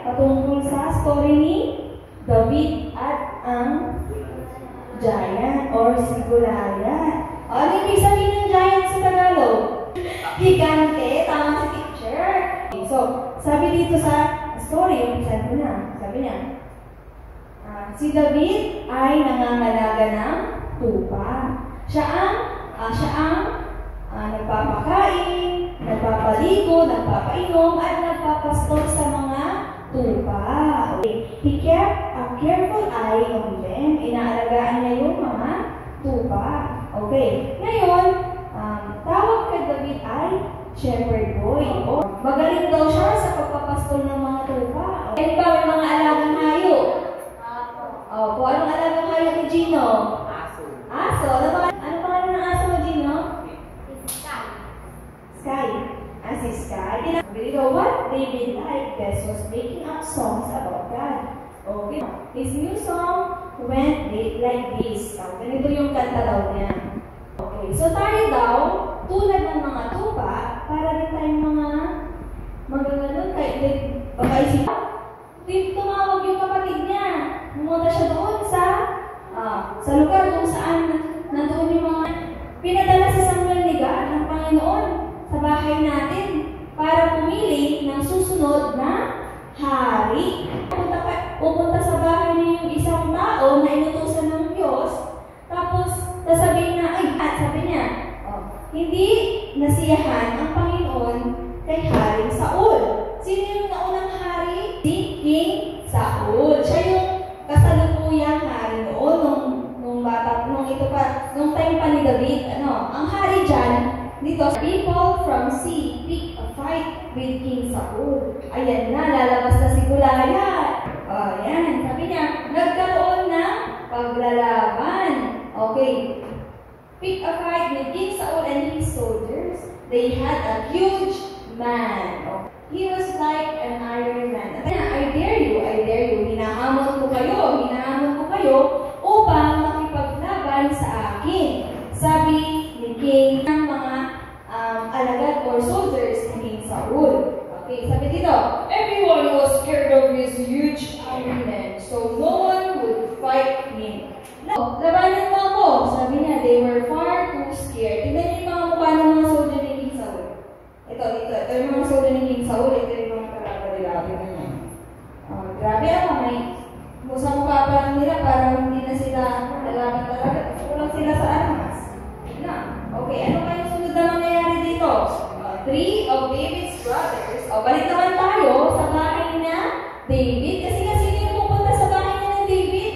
patungkol sa story ni David at ang giant or si Goliath. Ano ibig sabihin ng giant sa Tagalog? Higante, tama si teacher. So, sabi dito sa story, umpisan ko na, sabi niya, si David ay nangangalaga ng tupa. Siya ang nagpapakain, nagpapaligo, nagpapainom, at nagpapastor sa mga tupa. Okay. He kept a careful eye on them. Inaalagaan niya yung mga tupa. Okay. Ngayon, tawag kay David ay shepherd boy. Magaling daw siya sa pagpapastol ng mga tupa. Ano ba may mga alagang hayop? Kung anong alagang hayop ni Gino? Aso. Ano pangalan ng aso mo, Gino? Sky. Si Sky. You know what David liked best was making up songs about God. Okay. His new song went like this. Ganito yung kanta daw niya. Okay. So tayo daw, tulad ng mga tupa, para rin tayong mga magaganon pagkaisip. Tumawag yung kapatid niya. Pumunta siya doon sa lugar kung saan nandoon yung mga pinadala sa Samuel ni God ng Panginoon sa bahay natin para pumili ng susunod na hari. Pupunta sa bahay niya yung isang tao na inutusan ng Diyos, tapos sasabihin na, sabi niya, hindi nasiyahan ang Panginoon kay Haring Saul. Sino yung naunang hari? Si King Saul. Siya yung kasalukuyang hari noon, nung time pa ni David. Ang hari dyan, dito, people from sea pick a fight with King Saul. Ayan na, lalabas na si Goliath. Ayan, sabi niya, nagkaroon ng paglalaban. Okay. Pick a fight with King Saul and his soldiers. They had a huge man. He was like an Iron Man. I dare you. Hinahamon ko kayo upang makipaglaban sa akin. Sabi ni King ng mga alagad or soldiers ni King Saul. Okay, sabi dito, everyone was scared of his huge Iron Man, so no one would fight him. No, labanan mo ako. Sabi niya, they were far too scared. Tignan niyo yung mga mukha ng mga soldier ni King Saul. Ito yung mga soldier ni King Saul. Ito yung mga kalaban nila. Grabe may sa mukha pa lang nila, parang hindi na sila lalaban talaga. Kulang sila sa armas. Okay, ano pa yung sunod na mangyayari dito? 3 of David's brothers. Balik naman tayo sa bahay na David. Kasi sino yung pupunta sa bahay na ng David?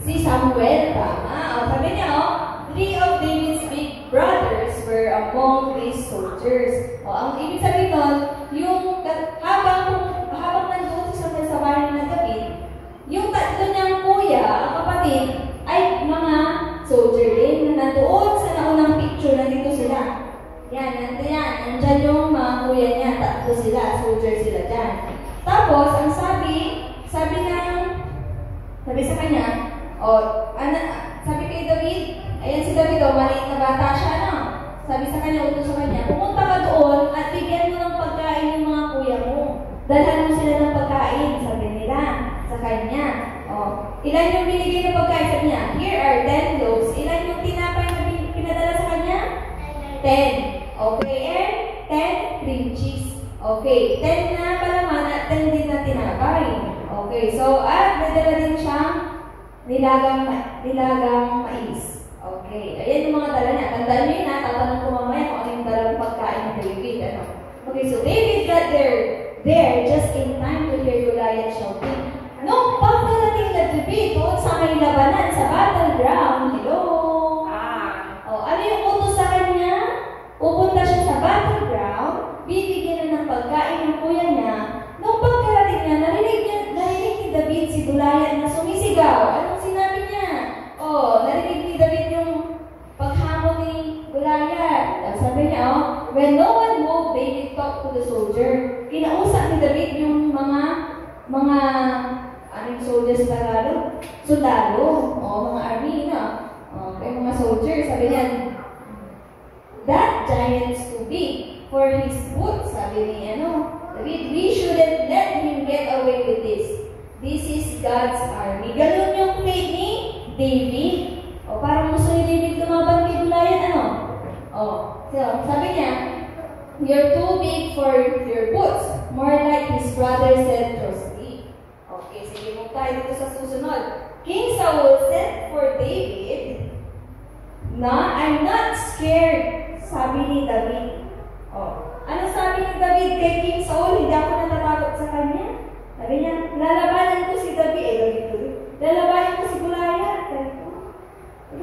Si Samuel. Tama. Sabi niya, 3 of David's big brothers were among these soldiers. Ang ibig sabihin nun, yung habang nandoon si Samuel sa bahay na David, yung tatlo niyang kuya, ang kapatid, ay mga soldier din na nandoon sa naunang picture, nandito sila. Nandyan yung mga kuya niya, tatlo sila, soldier sila dyan. Tapos, ang sabi sa kanya, sabi kay David, ayan si David, maliit na bata siya, sabi sa kanya, utos sa kanya, pumunta ka doon at bigyan mo ng pagkain yung mga kuya mo. Dalhan mo sila ng pagkain, sabi nila sa kanya. Ilan yung binigay ng pagkain? Sabi niya, here are 10 loaves. Ilan yung tinapay na pinadala sa kanya? 10. Okay, and 10 cream cheese. Okay, 10 na palaman at 10 din na tinapay. Okay, so nadala din siyang nilagang mais. Okay, ayan yung mga dala niya. Tandaan niyo yun, tatanong ko mamaya kung ano yung dalang pagkain ng David. Okay, so David got there just in time to hear Goliath shouting. Nung pagkarating na David doon sa may labanan sa battleground, ano yung utos sa kanya? Pupunta siya sa battleground, bibigyan na ng pagkain ng kuya niya. Nung pagkarating niya, narinig ni David si Goliath na sumisigaw. Anong sinabi niya? Narinig ni David yung paghamon ni Goliath. Sabi niya, when no one moved, David talked to the soldier. Kinausap ni David yung mga soldiers sa Tagalog? Sundalo. Mga army mga soldiers. Sabi niya, that giant's too big for his boots. Sabi ni David, we should God's army. Ganun yung faith ni David. O, parang gusto ni David lumaban kay Goliath, ano? O, so, sabi niya, "You're too big for your boots." More like his brother said to sleep. Okay, sige mo tayo dito sa susunod. King Saul sent for David na, "I'm not scared," sabi ni David. O, ano sabi ni David kay King Saul? "Hindi ako natatakot sa kanya." Sabi niya, "Lalabanan ko si David." Lalabanan ko si Goliath. Sabi ko,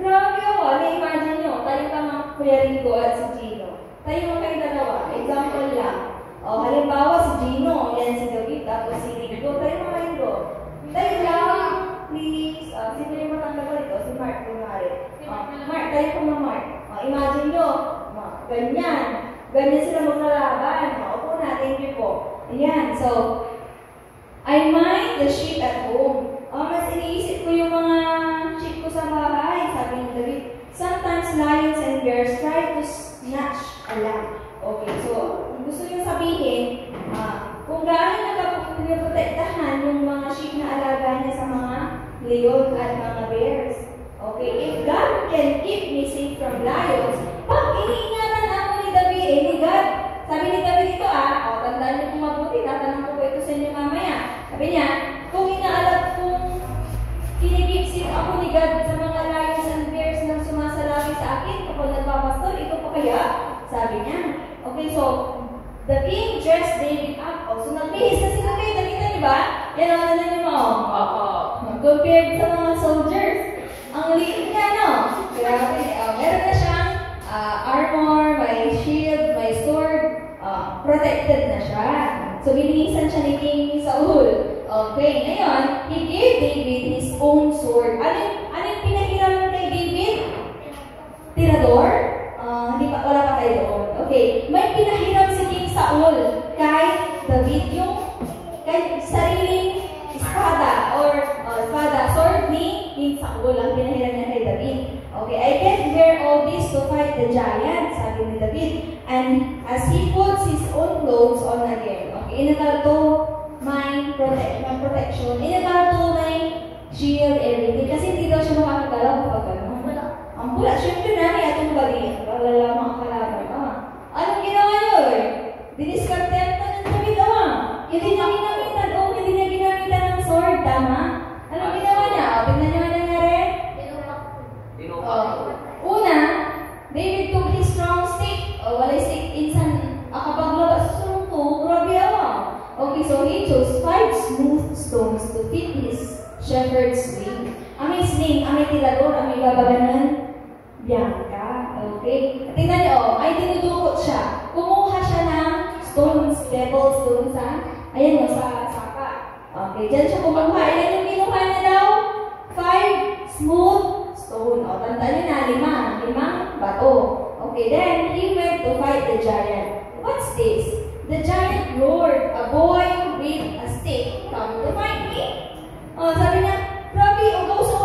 grabe ako. Na-imagine nyo, tayo pa mga Kuya Rico at si Gino. Tayo mga kayo dalawa. Example lang. O, halimbawa si Gino, yan si David, tapos si Rico. Tayo mga Rico. Tayo lang, please. Sino yung matanda ko dito? Si Mark, kumari. Mark, tayo po mga Mark. Imagine nyo, ganyan. Ganyan sila maglalaban. Opo na, thank you po. Ayan, so, "I mind the sheep at home." Mas iniisip ko yung mga sheep ko sa bahay, sabi ni David. "Sometimes lions and bears try to snatch a lamb." Okay, so, gusto niyo sabihin, kung gaano nagpaprotektahan yung mga sheep na alaga niya sa mga leon at mga bears. Okay, if God can keep me safe from lions, pag iniingatan ako ni David, ni God, sabi ni David ito, tandaan niyo kung mabuti, tatanong ko po ito sa inyo mamaya. Sabi niya, kung kung kinikipsip ako ni God sa mga lions and bears na sumasalabi sa akin kapag nagpapastol, ito pa kaya? Sabi niya. Okay, so, the king dressed David up. So, nagbihis na si David. Nakita niyo ba? Yan ang ano niyo mo. Compared sa mga soldiers. Ang liit niya, no? Grabe. Meron na siyang armor, may shield, may sword. Protected na siya. So, binihisan siya ni King Saul. Okay, ngayon, he gave David his own sword. Ano yung pinahiram kay David? Tirador? Wala pa kayo doon. Okay, may pinahiram si King Saul kay David, yung kay sariling espada or sword ni King Saul ang pinahiram niya kay David. Okay, "I can't wear all this to fight the giant," sabi ni David. And as he puts his own clothes on again. Okay, inakalto may protection. Inakalto may shield, everything. Kasi hindi daw siya makakagalaw kapag gano'n. Ang pula, syempre na niya itong bali. Wala mga kalaban. Anong ginawa niyo eh? Diniskartean na ng David, Hindi niya ginamitan. Hindi niya ginamitan ng sword, tama? Anong ginawa niya? Tingnan niyo ang nangyari? Una, David took his strong stick. Walay stick, insan, kapag labas sa sumpo, grabe Okay, so he chose 5 smooth stones to fit his shepherd's sling. Amay sling, amay tirador, amay babaganan, Bianca. Okay? Tingnan niyo, ay dinudukot siya. Kumuha siya ng stones, pebbles doon sa, ayan sa saka. Okay, dyan siya kumuha. Ilan yung kinuha niya daw? 5 smooth stone. Tandaan niyo na, 5 bato. Okay, then he went to fight the giant. What's this? The giant roared, "A boy with a stick come to fight me." Sabi niya, grabe, so,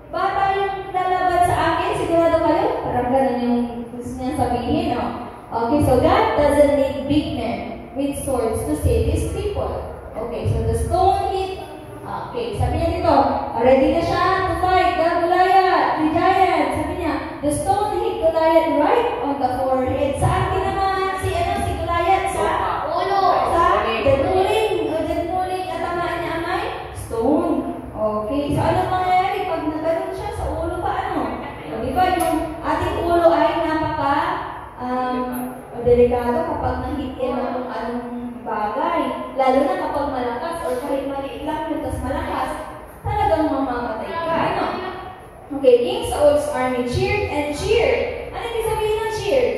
bata yung lalaban sa akin, sigurado kayo? Parang ganun yung gusto niya sabihin, Okay, so God doesn't need big men with swords to save his people. Okay, so the stone hit, okay, sabi niya dito, ready na siya to fight the Goliath, the giant. Sabi niya, the stone hit Goliath right on the forehead. Saan naman si Goliath? Sa ulo. Sa dead-rolling. At tamaan niya may stone. Okay, so ano mangyayari pag nagano'n siya sa ulo pa di ba yung ating ulo ay delikado kapag nahit yan ng kung anong bagay. Lalo na kapag malakas or kahit maliit lang yun, tas malakas, talagang mamamatay ka. Okay, King Saul's army cheered and cheered. Ano yung sabihin ng cheered?